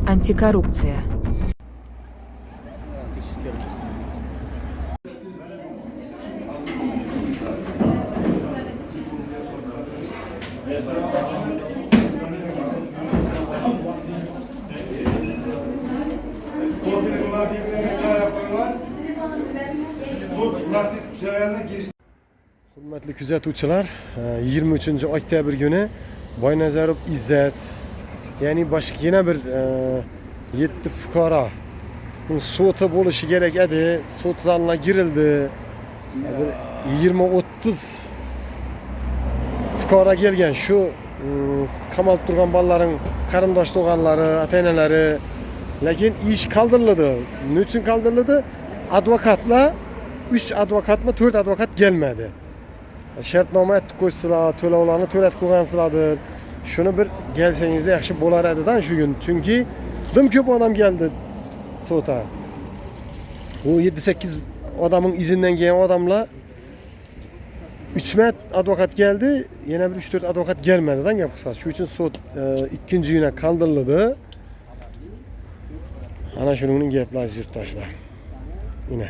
Антикоррупция. Hürmetli kuzatuvchilar, 23 oktyabr günü Boynazarov İzzet, yani başka yine bir 7 fuqaro soti bo'lishi kerak edi. Sot zalına girildi. 20-30 fuqaro kelgan. Shu qamalib turgan bolalarning qarindosh to'g'anlari, ota-onalari, lekin ish qoldirildi. Nechun qoldirildi? Advokatlar 3 advokatmi 4 advokat gelmedi. Shartnoma etib qo'ysalar, to'lovlarni to'latib qo'ygansizlardir. Shuni bir kelsangizda yaxshi bo'lar edi-dan shu kun. Chunki dim ko'p odam keldi sota. Bu 7-8 adamın izinden gelen adamlar 3 met advokat geldi, yine bir 3-4 advokat gelmedi-dan gap qilsa. Shu uchun sot ikkinchi güne qoldirildi. Ana shuning gaplari yurtdoshlar. Yine